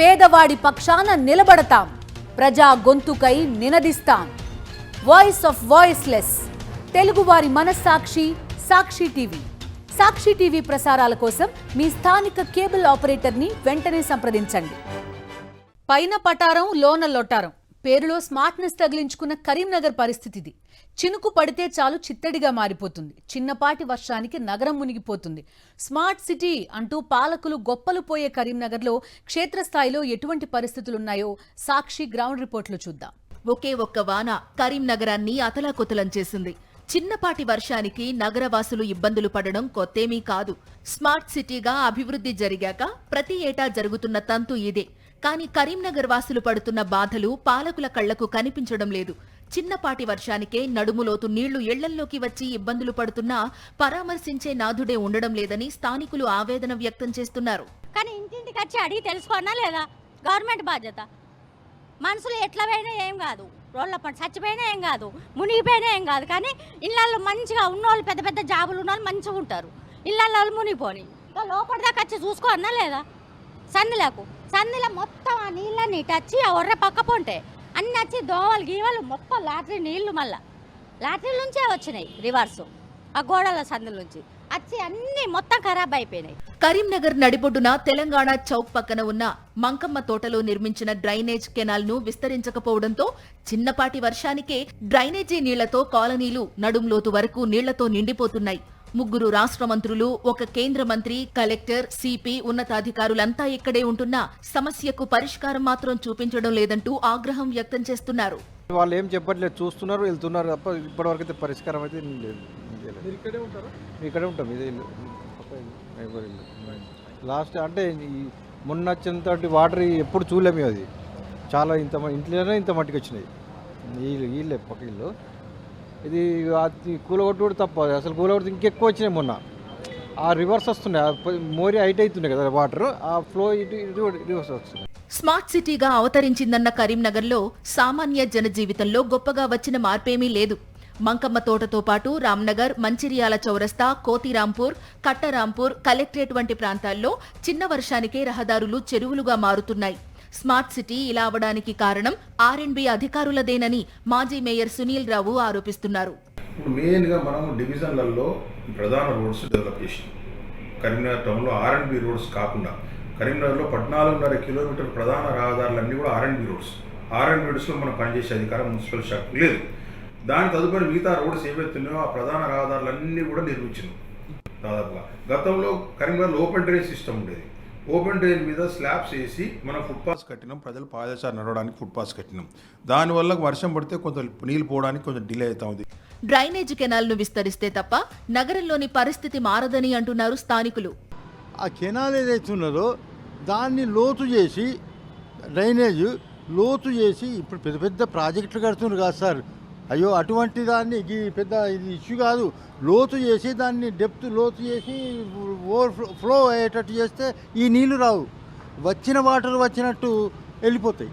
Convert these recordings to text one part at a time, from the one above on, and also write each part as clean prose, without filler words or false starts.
పేదవాడి పక్షాన నిలబడతాం, ప్రజా గొంతుకై నినదిస్తాం. వాయిస్ ఆఫ్ వాయిస్లెస్, తెలుగువారి మనస్సాక్షి సాక్షి టీవీ. సాక్షి టీవీ ప్రసారాల కోసం మీ స్థానిక కేబుల్ ఆపరేటర్ని వెంటనే సంప్రదించండి. పైన పటారం లోన లొటారం, పేరులో స్మార్ట్నెస్ తగిలించుకున్న కరీంనగర్ పరిస్థితిది. చినుకు పడితే చాలు చిత్తడిగా మారిపోతుంది. చిన్నపాటి వర్షానికి నగరం మునిగిపోతుంది. స్మార్ట్ సిటీ అంటూ పాలకులు గొప్పలు పోయే కరీంనగర్లో క్షేత్రస్థాయిలో ఎటువంటి పరిస్థితులున్నాయో సాక్షి గ్రౌండ్ రిపోర్ట్లో చూద్దాం. ఒకే ఒక్క వాన కరీంనగరాన్ని అతలాకుతలం చేసింది. చిన్నపాటి వర్షానికి నగరవాసులు ఇబ్బందులు పడడం కొత్తేమీ కాదు. స్మార్ట్ సిటీగా అభివృద్ధి జరిగాక ప్రతి ఏటా జరుగుతున్న తంతు ఇదే. కానీ కరీంనగర్ వాసులు పడుతున్న బాధలు పాలకుల కళ్లకు కనిపించడం లేదు. చిన్నపాటి వర్షానికే నడుములోతు నీళ్లు ఇళ్లల్లోకి వచ్చి ఇబ్బందులు పడుతున్నా పరామర్శించే నాథుడే ఉండడం లేదని స్థానికులు ఆవేదన వ్యక్తం చేస్తున్నారు. కానీ ఇంటింటికి వచ్చి అడిగి తెలుసుకున్నా లేదా? గవర్నమెంట్ బాధ్యత. మనుషులు ఎట్లా పోయినా ఏం కాదు, రోడ్ల పని చచ్చిపోయినా ఏం కాదు, మునిగిపోయినా ఏం కాదు. కానీ ఇళ్ళల్లో మంచిగా ఉన్నోళ్ళు, పెద్ద పెద్ద జాబులు ఉన్నోళ్ళు మంచిగా ఉంటారు. ఇళ్ళల్లో మునిగిపోని ఇంకా లోపలి దాకా వచ్చి చూసుకోన్నా లేదా? సందులో మొత్తం ఆ నీళ్ళని టచ్చి ఆ ఒర్ర పక్క పొంటే అన్ని వచ్చి దోవలు గీవలు మొత్తం లాటరీ నీళ్లు మళ్ళా లాటరీ నుంచే వచ్చినాయి రివర్సు. ఆ గోడల సందుల నుంచి వచ్చి అన్ని మొత్తం ఖరాబ్ అయిపోయినాయి. కరీంనగర్ నడిబొడ్డున తెలంగాణ చౌక్ పక్కన ఉన్న మంకమ్మ తోటలో నిర్మించిన డ్రైనేజ్ కెనాల్ ను విస్తరించకపోవడంతో చిన్నపాటి వర్షానికే డ్రైనేజీ నీళ్లతో కాలనీలు నడుంలోతు వరకు నీళ్లతో నిండిపోతున్నాయి. 3 రాష్ట్ర మంత్రులు, 1 కేంద్ర మంత్రి, కలెక్టర్, సిపి, ఉన్నతాధికారులంతా ఇక్కడే ఉంటున్నా సమస్యకు పరిష్కారం మాత్రం చూపించడం లేదంటూ ఆగ్రహం వ్యక్తం చేస్తున్నారు. వాళ్ళు ఏం చెప్పట్లేదు, చూస్తున్నారు, వెళ్తున్నారు తప్ప ఇప్పటివరకు అయితే పరిష్కారం అయితే లేదు. ఇక్కడే ఉంటాం, ఇదే ఇల్లు. లాస్ట్ అంటే మొన్న వచ్చినంతటి వాటర్ ఎప్పుడు చూడలేము. అది చాలా ఇంట్లోనే ఇంత మట్టికి వచ్చినాయి వీళ్ళే పక్క ఇల్లు. ఇది కూలగొట్టు కూడా తప్ప, అసలు కూలగొడితే ఇంకెక్కువ వచ్చినాయి. మొన్న ఆ రివర్స్ వస్తున్నాయి, మోరీ హైట్ అవుతున్నాయి కదా వాటర్, ఆ ఫ్లో ఇటు రివర్స్ వస్తున్నాయి. స్మార్ట్ సిటీగా అవతరించిందన్న కరీంనగర్లో సామాన్య జనజీవితంలో గొప్పగా వచ్చిన మార్పేమీ లేదు. మంకమ్మ తోటతో పాటు రామ్నగర్, మంచిర్యాల చౌరస్తా, కోతిరాంపూర్, కట్టరాంపూర్, కలెక్టరేట్ వంటి ప్రాంతాల్లో చిన్న వర్షానికే రహదారులు చెరువులుగా మారుతున్నాయి. స్మార్ట్ సిటీ ఇలా అవడానికి కారణం ఆర్ఎండ్బి అధికారులదేనని మాజీ మేయర్ సునీల్ రావు ఆరోపిస్తున్నారు. ఇప్పుడు మెయిన్గా మనం డివిజన్లలో ప్రధాన రోడ్స్ డెవలప్ చేసి కరీంనగర్ టౌన్లో ఆర్ఎండ్బి రోడ్స్ కాకుండా కరీంనగర్లో 14.5 కిలోమీటర్ ప్రధాన రహదారులన్నీ కూడా ఆర్ఎండ్బి రోడ్స్లో మనం పనిచేసే అధికారం మున్సిపల్ శాఖకు లేదు. దాని తదుపరి మిగతా రోడ్స్ ఏవైతున్నాయో ఆ ప్రధాన రహదారులన్నీ కూడా నిర్మించినాం. దాదాపుగా గతంలో కరీంనగర్లో ఓపెన్ డ్రైన్ సిస్టమ్ ఉండేది. ఓపెన్ డ్రైన్ మీద స్లాబ్స్ వేసి మనం ఫుట్పాత్స్ కట్టినాం, ప్రజలు పాదచారి నడవడానికి ఫుట్పాత్స్ కట్టినాం. దానివల్ల వర్షం పడితే కొంత నీళ్ళు పోవడానికి కొంచెం డిలే అవుతా ఉంది. డ్రైనేజ్ కెనాల్ ను విస్తరిస్తే తప్ప నగరంలోని పరిస్థితి మారదని అంటున్నారు స్థానికులు. ఆ కెనాల్ ఏదైతున్నదో దాన్ని లోతు చేసి, డ్రైనేజ్ లోతు చేసి ఇప్పుడు పెద్ద పెద్ద ప్రాజెక్టులు కడుతున్నారు కదా సార్. అయ్యో, అటువంటి దాన్ని పెద్ద ఇది ఇష్యూ కాదు. లోతు చేసి దాన్ని డెప్త్ లోతు చేసి ఓవర్ ఫ్లో అయ్యేటట్టు చేస్తే ఈ నీళ్లు రావు, వచ్చిన వాటర్ వచ్చినట్టు వెళ్ళిపోతాయి.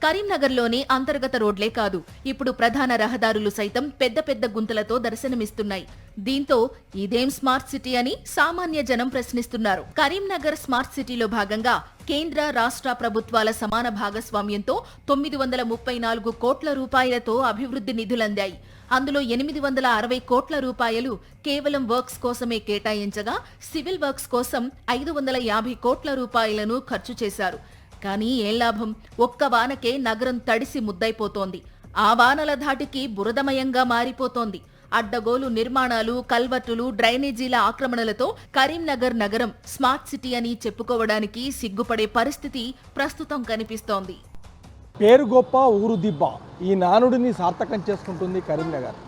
కరీంనగర్లోని అంతర్గత రోడ్లే కాదు, ఇప్పుడు ప్రధాన రహదారులు సైతం పెద్ద పెద్ద గుంతలతో దర్శనమిస్తున్నాయి. దీంతో ఇదేం స్మార్ట్ సిటీ అని సామాన్య జనం ప్రశ్నిస్తున్నారు. కరీంనగర్ స్మార్ట్ సిటీలో భాగంగా కేంద్ర, రాష్ట్ర ప్రభుత్వాల సమాన భాగస్వామ్యంతో 934 కోట్ల రూపాయలతో అభివృద్ధి నిధులందాయి. అందులో 860 కోట్ల రూపాయలు కేవలం వర్క్స్ కోసమే కేటాయించగా సివిల్ వర్క్స్ కోసం 550 కోట్ల రూపాయలను ఖర్చు చేశారు. కానీ ఏం లాభం? ఒక్క వానకే నగరం తడిసి ముద్దైపోతోంది. ఆ వానల ధాటికి బురదమయంగా మారిపోతోంది. అడ్డగోలు నిర్మాణాలు, కల్వర్టులు, డ్రైనేజీల ఆక్రమణలతో కరీంనగర్ నగరం స్మార్ట్ సిటీ అని చెప్పుకోవడానికి సిగ్గుపడే పరిస్థితి ప్రస్తుతం కనిపిస్తోంది. పేరు గొప్ప, ఊరు దిబ్బ, ఈ నానుడిని సార్థకం చేసుకుంటుంది కరీంనగర్.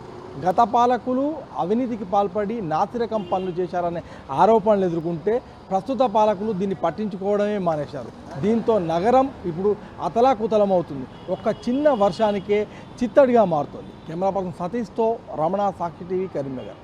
గత పాలకులు అవినీతికి పాల్పడి నాసిరకం పనులు చేశారనే ఆరోపణలు ఎదుర్కొంటే ప్రస్తుత పాలకులు దీన్ని పట్టించుకోవడమే మానేశారు. దీంతో నగరం ఇప్పుడు అతలాకుతలం అవుతుంది. ఒక్క చిన్న వర్షానికే చిత్తడిగా మారుతుంది. కెమెరా పర్సన్ సతీష్తో రమణ, సాక్షి టీవీ, కరీంనగర్.